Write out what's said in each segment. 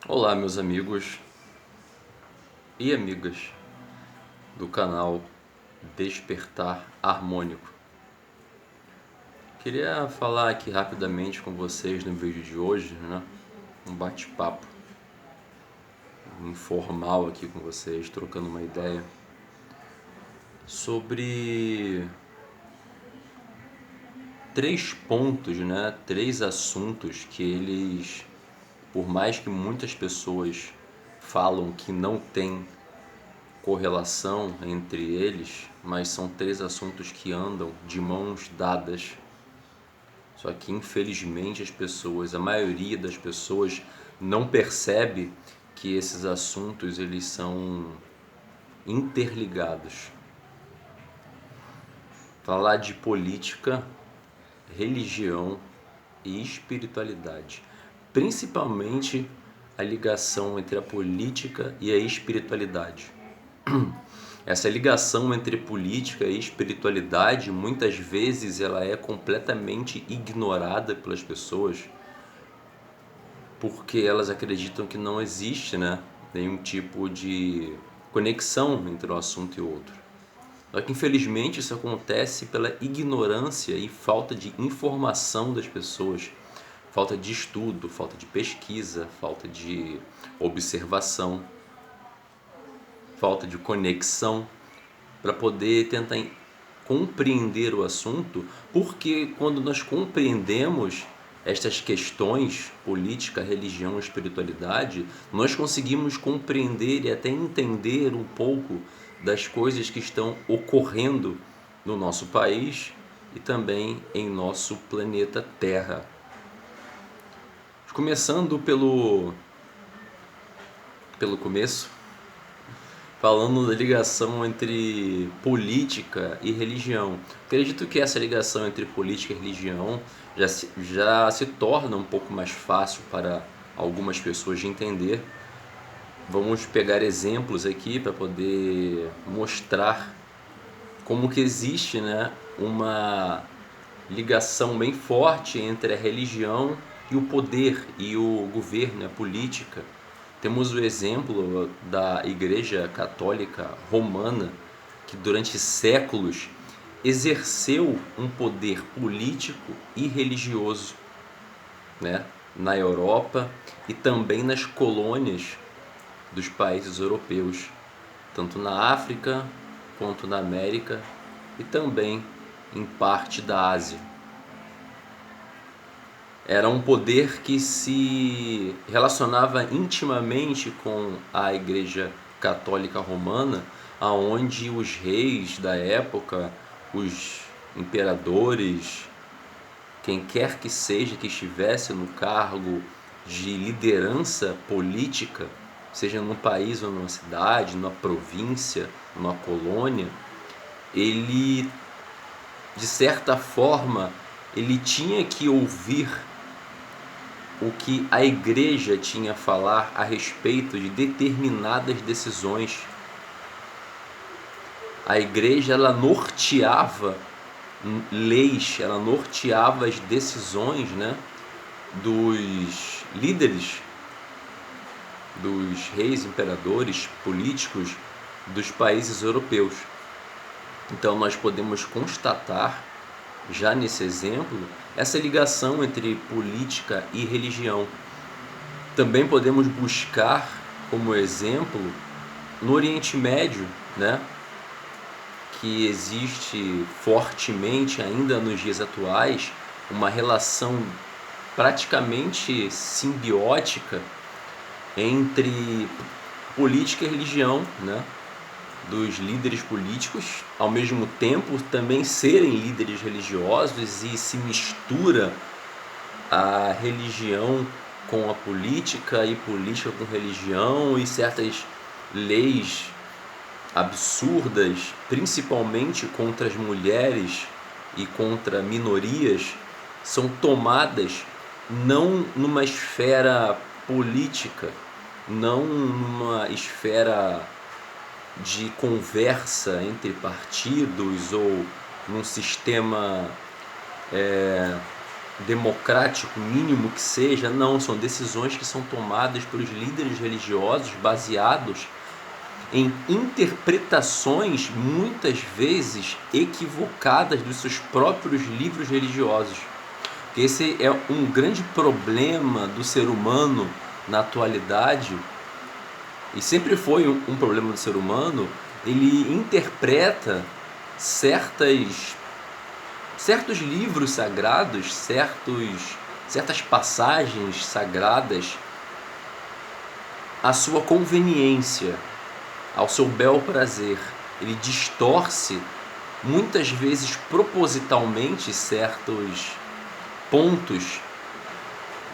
Olá, meus amigos e amigas do canal Despertar Harmônico. Queria falar aqui rapidamente com vocês no vídeo de hoje, Um bate-papo informal aqui com vocês, trocando uma ideia sobre três pontos, Três assuntos que eles, por mais que muitas pessoas falam que não tem correlação entre eles, mas são três assuntos que andam de mãos dadas. Só que infelizmente a maioria das pessoas não percebe que esses assuntos eles são interligados. Falar de política, religião e espiritualidade, principalmente a ligação entre a política e a espiritualidade. Essa ligação entre política e espiritualidade, muitas vezes ela é completamente ignorada pelas pessoas, porque elas acreditam que não existe, nenhum tipo de conexão entre um assunto e outro. Só que infelizmente isso acontece pela ignorância e falta de informação das pessoas, falta de estudo, falta de pesquisa, falta de observação, falta de conexão para poder tentar compreender o assunto, porque quando nós compreendemos estas questões, política, religião, espiritualidade, nós conseguimos compreender e até entender um pouco das coisas que estão ocorrendo no nosso país e também em nosso planeta Terra. Começando pelo começo, falando da ligação entre política e religião. Acredito que essa ligação entre política e religião já se torna um pouco mais fácil para algumas pessoas de entender. Vamos pegar exemplos aqui para poder mostrar como que existe, uma ligação bem forte entre a religião e o poder e o governo, a política. Temos o exemplo da Igreja Católica Romana, que durante séculos exerceu um poder político e religioso, na Europa e também nas colônias dos países europeus, tanto na África quanto na América e também em parte da Ásia. Era um poder que se relacionava intimamente com a Igreja Católica Romana, aonde os reis da época, os imperadores, quem quer que seja que estivesse no cargo de liderança política, seja num país ou numa cidade, numa província, numa colônia, ele, de certa forma, ele tinha que ouvir o que a igreja tinha a falar a respeito de determinadas decisões. A igreja, ela norteava leis, ela norteava as decisões, dos líderes, dos reis, imperadores, políticos dos países europeus. Então nós podemos constatar, já nesse exemplo, essa ligação entre política e religião. Também podemos buscar como exemplo no Oriente Médio, que existe fortemente ainda nos dias atuais uma relação praticamente simbiótica entre política e religião, dos líderes políticos, ao mesmo tempo também serem líderes religiosos, e se mistura a religião com a política e política com religião, e certas leis absurdas, principalmente contra as mulheres e contra minorias, são tomadas não numa esfera política, não numa esfera de conversa entre partidos ou num sistema democrático mínimo que seja, não, são decisões que são tomadas pelos líderes religiosos baseados em interpretações muitas vezes equivocadas dos seus próprios livros religiosos. Esse é um grande problema do ser humano na atualidade, e sempre foi um problema do ser humano. Ele interpreta certos livros sagrados, certas passagens sagradas à sua conveniência, ao seu bel prazer. Ele distorce, muitas vezes propositalmente, certos pontos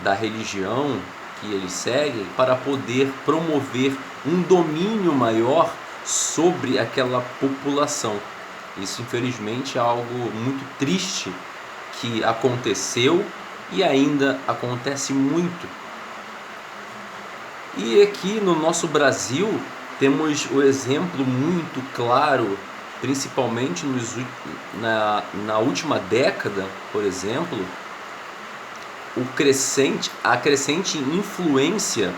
da religião que ele segue para poder promover um domínio maior sobre aquela população. Isso, infelizmente, é algo muito triste que aconteceu e ainda acontece muito. E aqui no nosso Brasil temos o exemplo muito claro, principalmente na última década, por exemplo, a crescente influência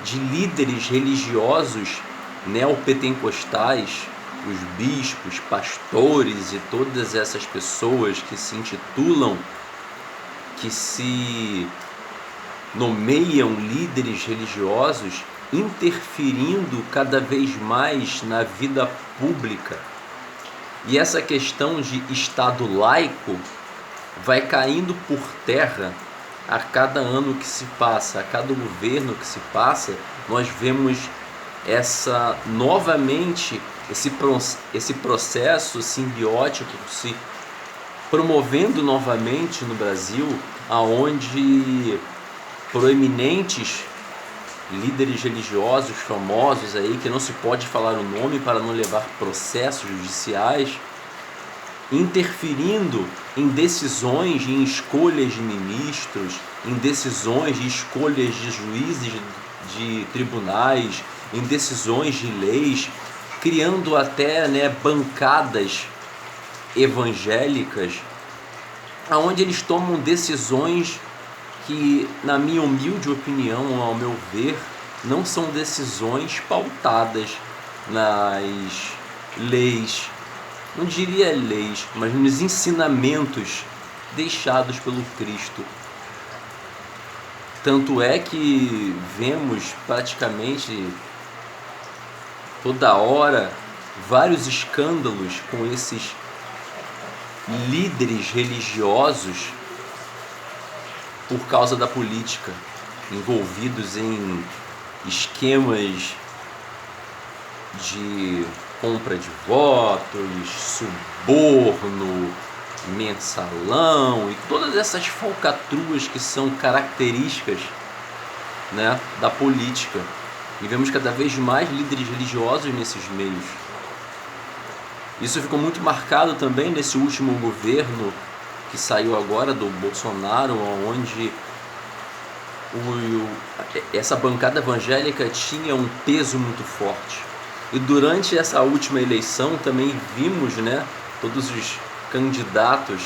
de líderes religiosos neopentecostais, os bispos, pastores e todas essas pessoas que se intitulam, que se nomeiam líderes religiosos, interferindo cada vez mais na vida pública. E essa questão de Estado laico vai caindo por terra a cada ano que se passa, a cada governo que se passa. Nós vemos novamente esse processo simbiótico se promovendo novamente no Brasil, aonde proeminentes líderes religiosos famosos aí, que não se pode falar o nome para não levar processos judiciais, interferindo em decisões, em escolhas de ministros, em decisões de escolhas de juízes de tribunais, em decisões de leis, criando até bancadas evangélicas, aonde eles tomam decisões que, na minha humilde opinião, ao meu ver, não são decisões pautadas nas leis, não diria leis, mas nos ensinamentos deixados pelo Cristo. Tanto é que vemos praticamente toda hora vários escândalos com esses líderes religiosos por causa da política, envolvidos em esquemas de compra de votos, suborno, mensalão e todas essas falcatruas que são características, da política. E vemos cada vez mais líderes religiosos nesses meios. Isso ficou muito marcado também nesse último governo que saiu agora do Bolsonaro, onde essa bancada evangélica tinha um peso muito forte. E durante essa última eleição também vimos, todos os candidatos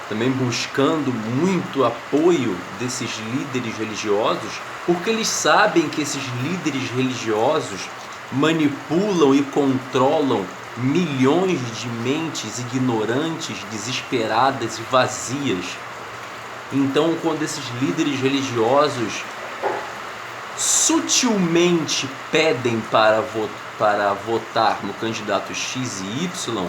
também buscando muito apoio desses líderes religiosos, porque eles sabem que esses líderes religiosos manipulam e controlam milhões de mentes ignorantes, desesperadas e vazias. Então, quando esses líderes religiosos sutilmente pedem para votar no candidato X e Y,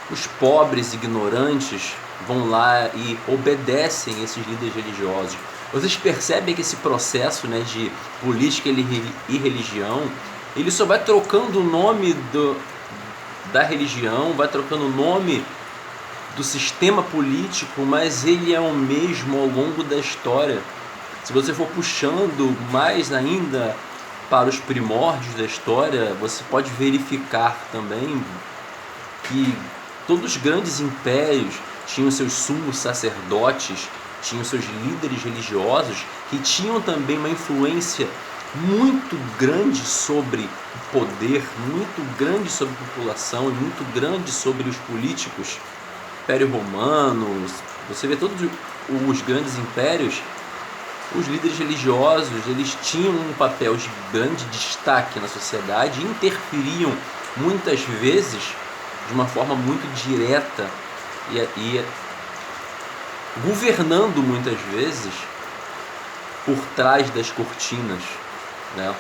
os pobres ignorantes vão lá e obedecem esses líderes religiosos. Vocês percebem que esse processo de política e religião, ele só vai trocando o nome da religião, vai trocando o nome do sistema político, mas ele é o mesmo ao longo da história. Se você for puxando mais ainda para os primórdios da história, você pode verificar também que todos os grandes impérios tinham seus sumos sacerdotes, tinham seus líderes religiosos, que tinham também uma influência muito grande sobre o poder, muito grande sobre a população e muito grande sobre os políticos. Império Romano, você vê todos os grandes impérios, os líderes religiosos, eles tinham um papel de grande destaque na sociedade e interferiam muitas vezes de uma forma muito direta e governando muitas vezes por trás das cortinas, né?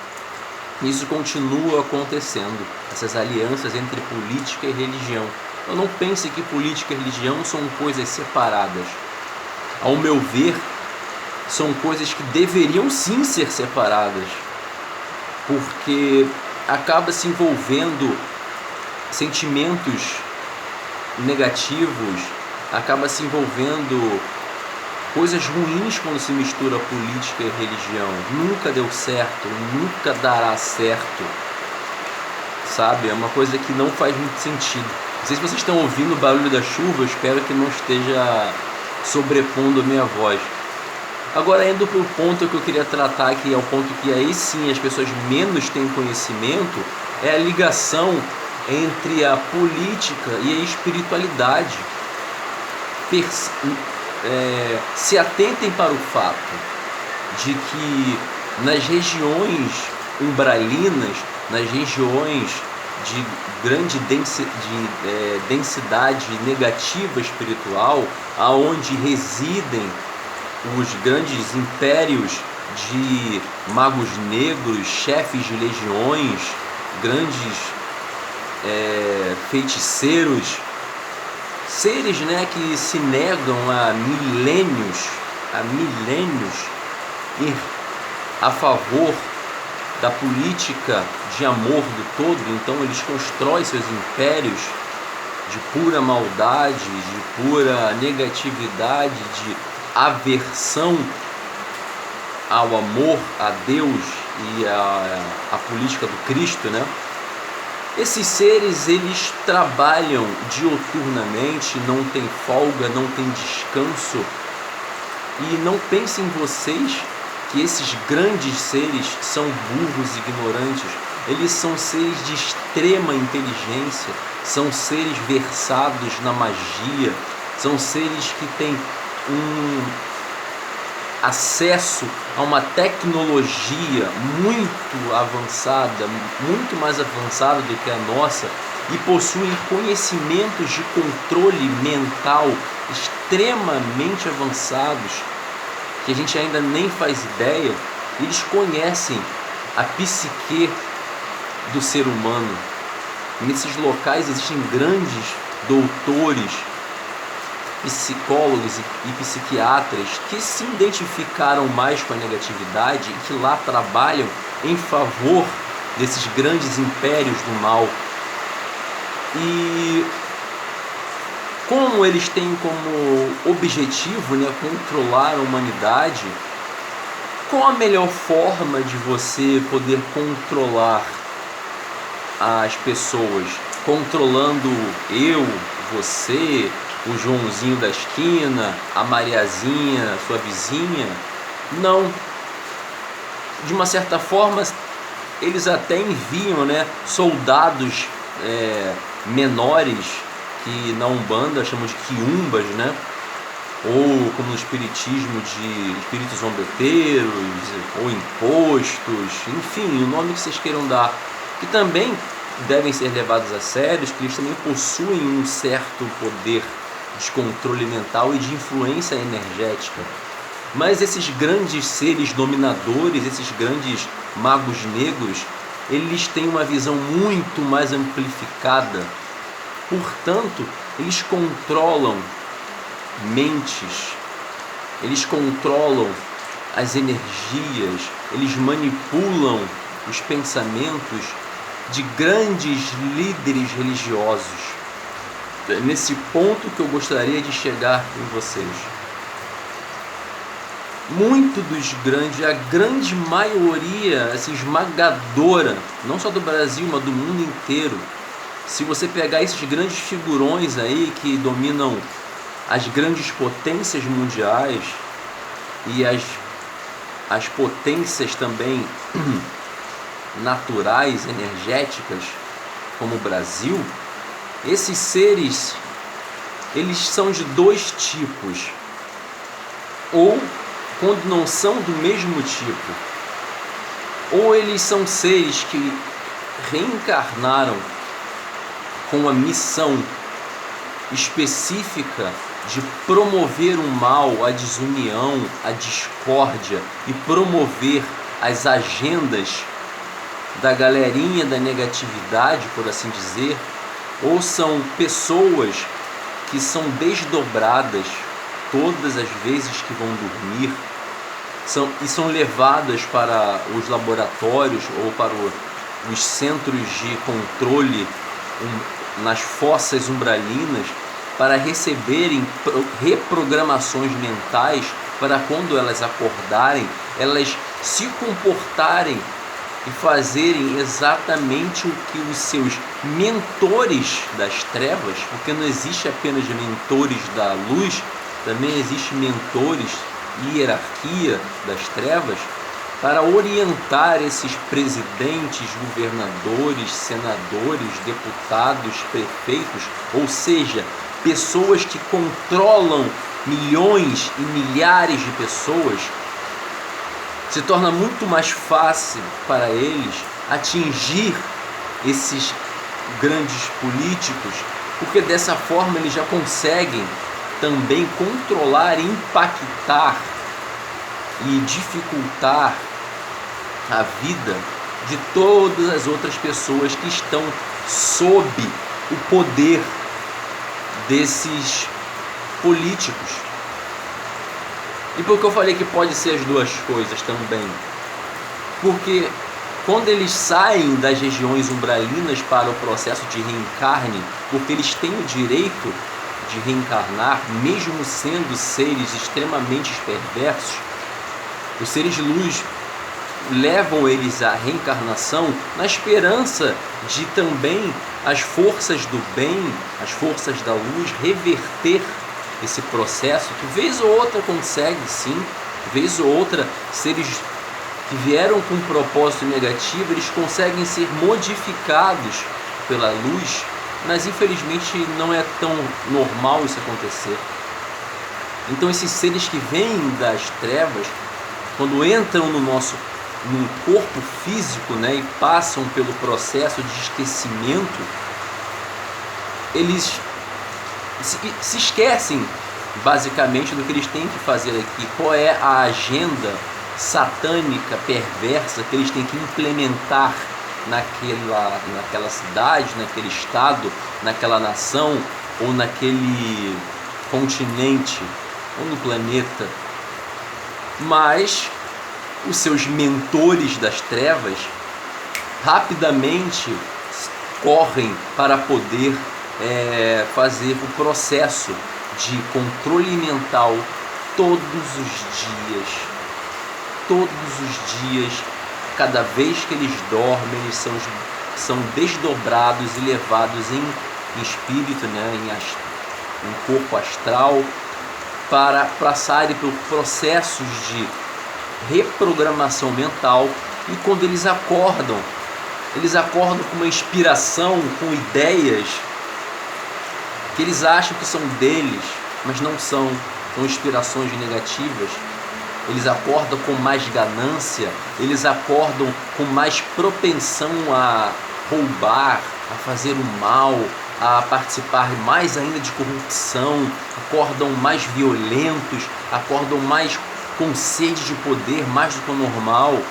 Isso continua acontecendo, essas alianças entre política e religião. Eu não pense que política e religião são coisas separadas. Ao meu ver, são coisas que deveriam sim ser separadas, porque acaba se envolvendo sentimentos negativos, acaba se envolvendo coisas ruins quando se mistura política e religião. Nunca deu certo, nunca dará certo, sabe? É uma coisa que não faz muito sentido. Não sei se vocês estão ouvindo o barulho da chuva, eu espero que não esteja sobrepondo a minha voz. Agora, indo para o ponto que eu queria tratar, que é o ponto que aí sim as pessoas menos têm conhecimento, é a ligação entre a política e a espiritualidade. Se atentem para o fato de que nas regiões umbralinas, nas regiões de grande densidade negativa espiritual, aonde residem os grandes impérios de magos negros, chefes de legiões, grandes feiticeiros, seres, né, que se negam há milênios ir a favor da política de amor do todo. Então eles constroem seus impérios de pura maldade, de pura negatividade, de aversão ao amor, a Deus e a política do Cristo, né? Esses seres, eles trabalham dioturnamente, não tem folga, não tem descanso. E não pensem vocês que esses grandes seres são burros e ignorantes. Eles são seres de extrema inteligência, são seres versados na magia, são seres que têm um acesso a uma tecnologia muito avançada, muito mais avançada do que a nossa, e possuem conhecimentos de controle mental extremamente avançados, que a gente ainda nem faz ideia. Eles conhecem a psique do ser humano. Nesses locais existem grandes doutores, psicólogos e psiquiatras que se identificaram mais com a negatividade e que lá trabalham em favor desses grandes impérios do mal. E como eles têm como objetivo, né, controlar a humanidade, qual a melhor forma de você poder controlar as pessoas? Controlando eu, você, o Joãozinho da esquina, a Mariazinha, sua vizinha? Não. De uma certa forma, eles até enviam, né, soldados menores, que na Umbanda chamam de quiumbas, né? Ou como no espiritismo, de espíritos zombeteiros, ou impostos, enfim, o nome que vocês queiram dar, que também devem ser levados a sério, que eles também possuem um certo poder de controle mental e de influência energética. Mas esses grandes seres dominadores, esses grandes magos negros, eles têm uma visão muito mais amplificada. Portanto, eles controlam mentes, eles controlam as energias, eles manipulam os pensamentos de grandes líderes religiosos. É nesse ponto que eu gostaria de chegar com vocês. Muito dos grandes, a grande maioria, assim, esmagadora, não só do Brasil, mas do mundo inteiro, se você pegar esses grandes figurões aí que dominam as grandes potências mundiais e as potências também naturais, energéticas, como o Brasil, esses seres eles são de dois tipos, ou quando não são do mesmo tipo, ou eles são seres que reencarnaram com a missão específica de promover o mal, a desunião, a discórdia e promover as agendas da galerinha da negatividade, por assim dizer, ou são pessoas que são desdobradas todas as vezes que vão dormir e são levadas para os laboratórios ou para os centros de controle nas fossas umbralinas para receberem reprogramações mentais para quando elas acordarem, elas se comportarem e fazerem exatamente o que os seus mentores das trevas, porque não existe apenas mentores da luz, também existe mentores e hierarquia das trevas, para orientar esses presidentes, governadores, senadores, deputados, prefeitos, ou seja, pessoas que controlam milhões e milhares de pessoas. Se torna muito mais fácil para eles atingir esses grandes políticos, porque dessa forma eles já conseguem também controlar, impactar e dificultar a vida de todas as outras pessoas que estão sob o poder desses políticos. E por que eu falei que pode ser as duas coisas também? Porque quando eles saem das regiões umbralinas para o processo de reencarne, porque eles têm o direito de reencarnar, mesmo sendo seres extremamente perversos, os seres de luz levam eles à reencarnação na esperança de também as forças do bem, as forças da luz, reverter esse processo, que vez ou outra consegue sim, vez ou outra seres que vieram com um propósito negativo, eles conseguem ser modificados pela luz, mas infelizmente não é tão normal isso acontecer. Então esses seres que vêm das trevas, quando entram num corpo físico, né, e passam pelo processo de esquecimento, eles se esquecem basicamente do que eles têm que fazer aqui, qual é a agenda satânica, perversa que eles têm que implementar naquela cidade, naquele estado, naquela nação ou naquele continente ou no planeta. Mas os seus mentores das trevas rapidamente correm para poder fazer o processo de controle mental todos os dias, cada vez que eles dormem, eles são desdobrados e levados em espírito, né, em corpo astral, para passarem por processos de reprogramação mental. E quando eles acordam com uma inspiração, com ideias que eles acham que são deles, mas não são inspirações negativas. Eles acordam com mais ganância, eles acordam com mais propensão a roubar, a fazer o mal, a participar mais ainda de corrupção, acordam mais violentos, acordam mais com sede de poder, mais do que o normal,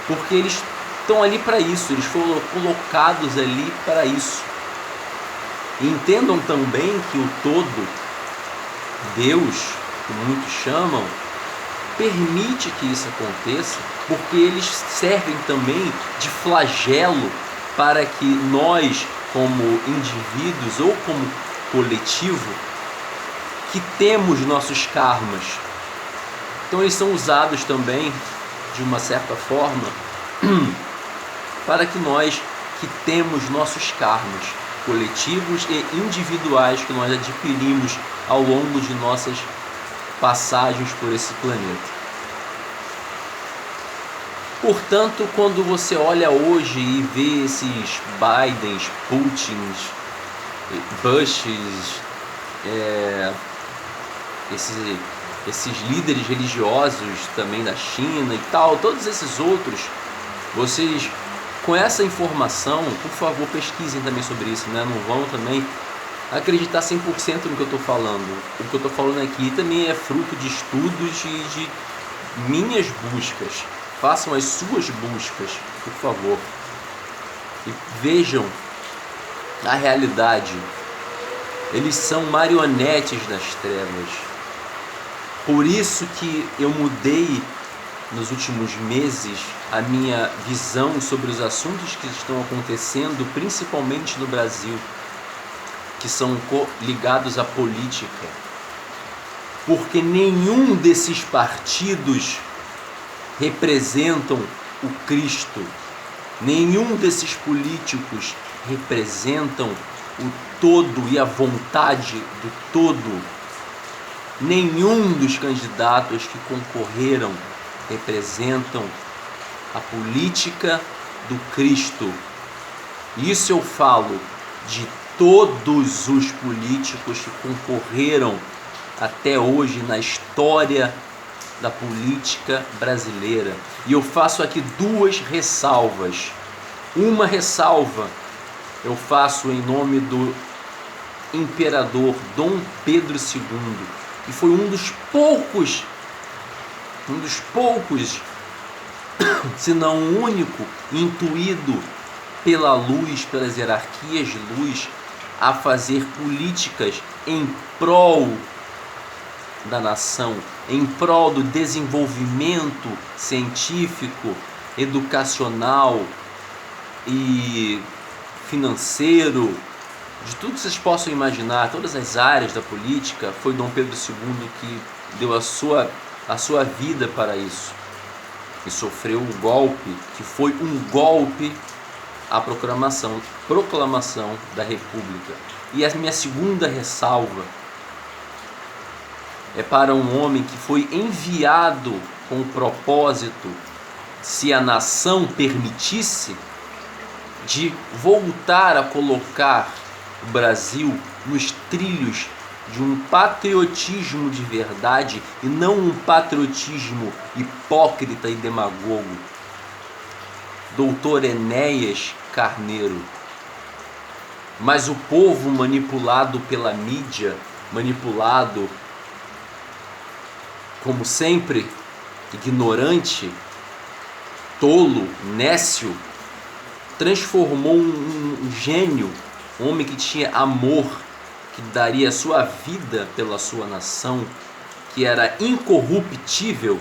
porque eles estão ali para isso, eles foram colocados ali para isso. E entendam também que o todo, Deus, que muitos chamam, permite que isso aconteça, porque eles servem também de flagelo para que nós, como indivíduos ou como coletivo, que temos nossos karmas. Então eles são usados também, de uma certa forma, para que nós que temos nossos karmas coletivos e individuais que nós adquirimos ao longo de nossas passagens por esse planeta. Portanto, quando você olha hoje e vê esses Bidens, Putins, Bushes, esses líderes religiosos também da China e tal, todos esses outros, vocês com essa informação, por favor, pesquisem também sobre isso, né? Não vão também acreditar 100% no que eu estou falando. O que eu estou falando aqui também é fruto de estudos e de minhas buscas. Façam as suas buscas, por favor. E vejam a realidade. Eles são marionetes das trevas. Por isso que eu mudei nos últimos meses a minha visão sobre os assuntos que estão acontecendo, principalmente no Brasil, que são ligados à política. Porque nenhum desses partidos representam o Cristo. Nenhum desses políticos representam o todo e a vontade do todo. Nenhum dos candidatos que concorreram representam a política do Cristo. Isso eu falo de todos os políticos que concorreram até hoje na história da política brasileira. E eu faço aqui duas ressalvas. Uma ressalva eu faço em nome do imperador Dom Pedro II, que foi um dos poucos, se não o único, intuído pela luz, pelas hierarquias de luz, a fazer políticas em prol da nação, em prol do desenvolvimento científico, educacional e financeiro, de tudo que vocês possam imaginar, todas as áreas da política. Foi Dom Pedro II que deu a sua vida para isso e sofreu um golpe, que foi um golpe à proclamação da República. E a minha segunda ressalva é para um homem que foi enviado com o propósito, se a nação permitisse, de voltar a colocar o Brasil nos trilhos de um patriotismo de verdade e não um patriotismo hipócrita e demagogo. Doutor Enéas Carneiro. Mas o povo, manipulado pela mídia, manipulado, como sempre, ignorante, tolo, nécio, transformou um gênio, um homem que tinha amor, que daria a sua vida pela sua nação, que era incorruptível,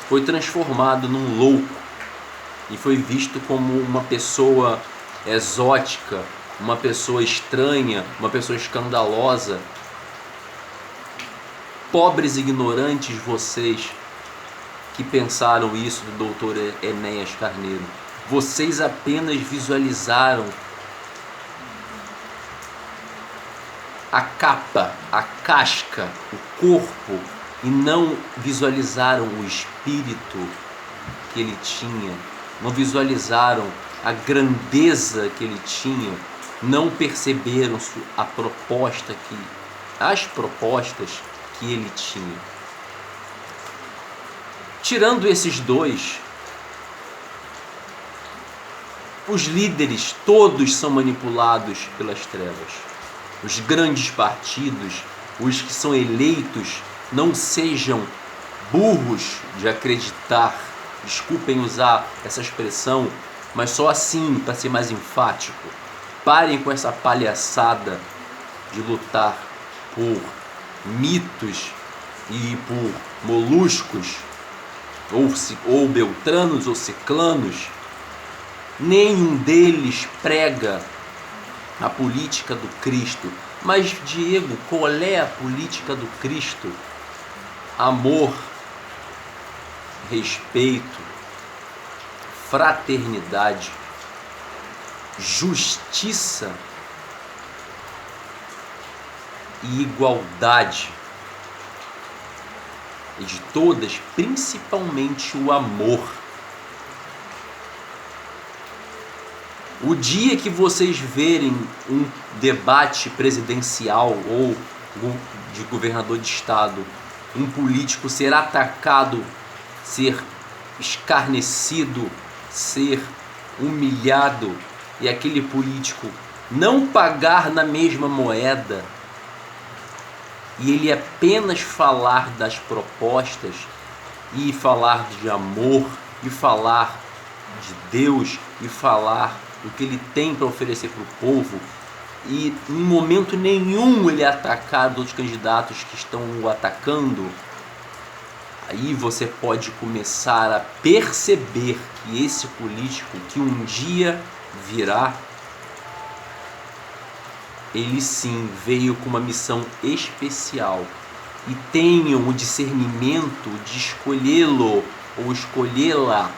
foi transformado num louco e foi visto como uma pessoa exótica, uma pessoa estranha, uma pessoa escandalosa. Pobres ignorantes vocês que pensaram isso do doutor Enéas Carneiro. Vocês apenas visualizaram a capa, a casca, o corpo, e não visualizaram o espírito que ele tinha, não visualizaram a grandeza que ele tinha, não perceberam as propostas que ele tinha. Tirando esses dois, os líderes todos são manipulados pelas trevas. Os grandes partidos, os que são eleitos, não sejam burros de acreditar, desculpem usar essa expressão, mas só assim, para ser mais enfático. Parem com essa palhaçada de lutar por mitos e por moluscos, ou beltranos ou ciclanos. Nenhum deles prega a política do Cristo. Mas, Diego, qual é a política do Cristo? Amor, respeito, fraternidade, justiça e igualdade. E de todas, principalmente o amor. O dia que vocês verem um debate presidencial ou de governador de estado, um político ser atacado, ser escarnecido, ser humilhado, e aquele político não pagar na mesma moeda, e ele apenas falar das propostas, e falar de amor, e falar de Deus, e falar do que ele tem para oferecer para o povo, e em momento nenhum ele atacar os outros candidatos que estão o atacando, aí você pode começar a perceber que esse político que um dia virá, ele sim veio com uma missão especial. E tenham o discernimento de escolhê-lo ou escolhê-la.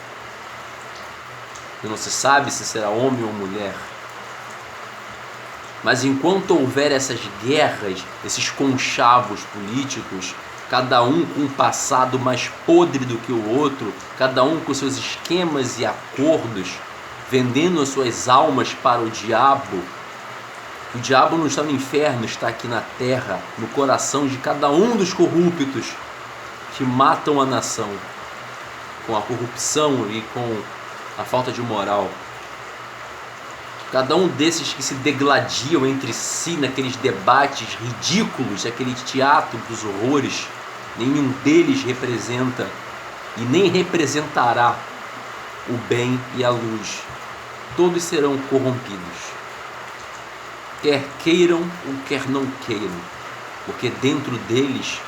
Não se sabe se será homem ou mulher. Mas enquanto houver essas guerras, esses conchavos políticos, cada um com um passado mais podre do que o outro, cada um com seus esquemas e acordos, vendendo as suas almas para o diabo. O diabo não está no inferno, está aqui na terra, no coração de cada um dos corruptos que matam a nação com a corrupção e com a falta de moral. Cada um desses que se degladiam entre si naqueles debates ridículos, aquele teatro dos horrores, nenhum deles representa e nem representará o bem e a luz. Todos serão corrompidos, quer queiram ou quer não queiram, porque dentro deles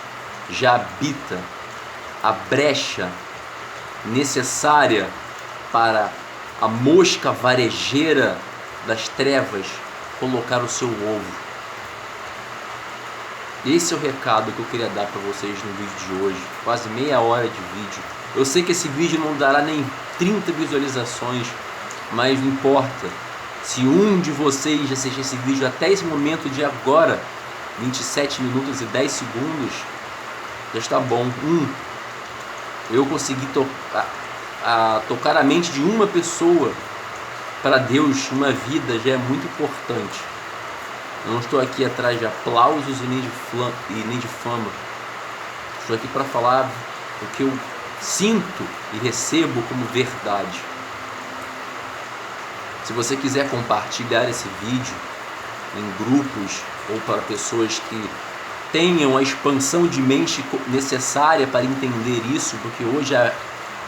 já habita a brecha necessária para a mosca varejeira das trevas colocar o seu ovo. Esse é o recado que eu queria dar para vocês no vídeo de hoje, quase meia hora de vídeo. Eu sei que esse vídeo não dará nem 30 visualizações, mas não importa. Se um de vocês assistir esse vídeo até esse momento de agora, 27 minutos e 10 segundos, já está bom. Eu consegui tocar a mente de uma pessoa. Para Deus, uma vida já é muito importante. Eu não estou aqui atrás de aplausos e nem de fama. Estou aqui para falar o que eu sinto e recebo como verdade. Se você quiser compartilhar esse vídeo em grupos ou para pessoas que tenham a expansão de mente necessária para entender isso, porque hoje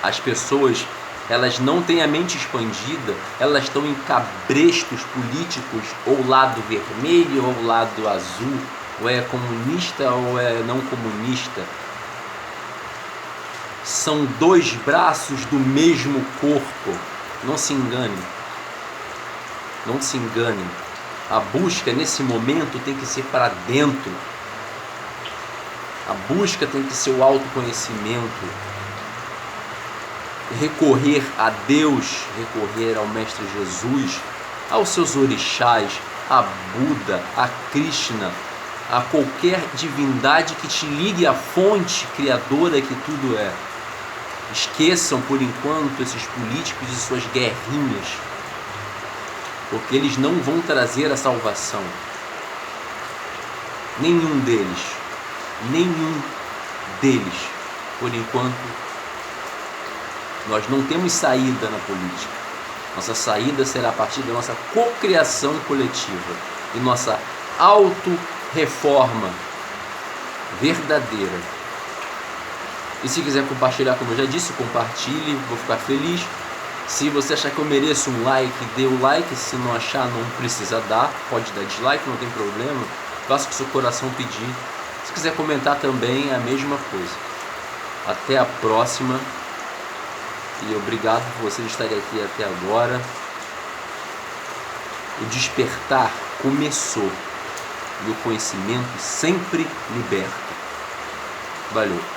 as pessoas, elas não têm a mente expandida, elas estão em cabrestos políticos, ou lado vermelho ou lado azul, ou é comunista ou é não comunista. São dois braços do mesmo corpo, não se engane. Não se engane. A busca nesse momento tem que ser para dentro. A busca tem que ser o autoconhecimento. Recorrer a Deus, recorrer ao Mestre Jesus, aos seus orixás, a Buda, a Krishna, a qualquer divindade que te ligue à fonte criadora que tudo é. Esqueçam por enquanto esses políticos e suas guerrinhas, porque eles não vão trazer a salvação. Nenhum deles, por enquanto. Nós não temos saída na política. Nossa saída será a partir da nossa cocriação coletiva e nossa auto-reforma verdadeira. E se quiser compartilhar, como eu já disse, compartilhe, vou ficar feliz. Se você achar que eu mereço um like, dê o like. Se não achar, não precisa dar. Pode dar dislike, não tem problema. Faça o que seu coração pedir. Se quiser comentar também, é a mesma coisa. Até a próxima. E obrigado por vocês estarem aqui até agora. O despertar começou. E o conhecimento sempre liberta. Valeu.